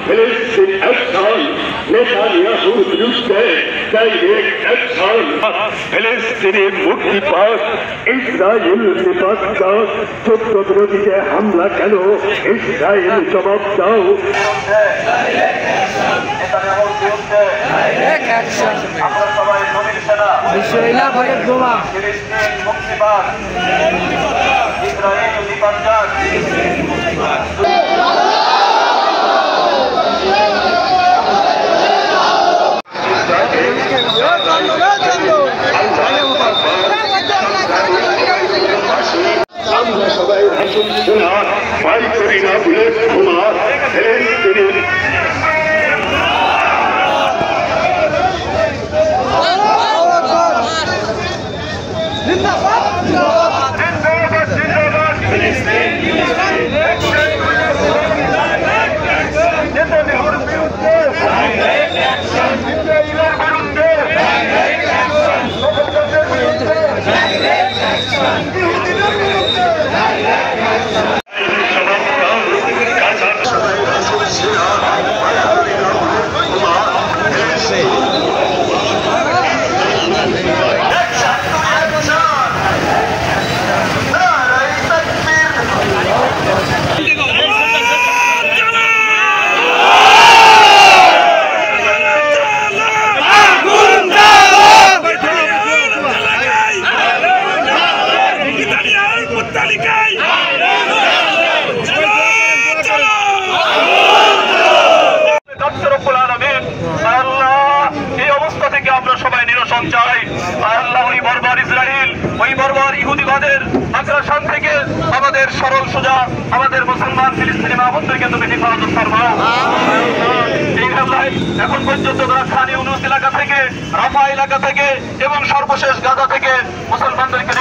Filistin Action, Netanyahu Brüste, Direct Action, Filistin'in মুক্তিপথ, Israel বিপক্ষ, যুদ্ধবিরোধীতে হামলা কেন, ইসরায়েল জবাব দাও। আমরা সবাই নবীর সেনা, ফিলিস্তিন মুক্তিবাদ, ইসরায়েল নিপাত। আমরা সবাই হাসুন শোনা, ভয় করি না বলে তোমার আমরা সবাই নিরসন চাই। আল্লাহ ওই বর্বর ইসরায়েল, ওই বর্বর ইহুদিবাদের আগ্রাসন থেকে আমাদের সরল সোজা আমাদের মুসলমান ফিলিস্তিনি মা-বোনদেরকে তুমি হেফাজত ফরমাও। এই হামলায় এখন পর্যন্ত খান ইউনুস এলাকা থেকে, রাফা এলাকা থেকে এবং সর্বশেষ গাজা থেকে মুসলমানদেরকে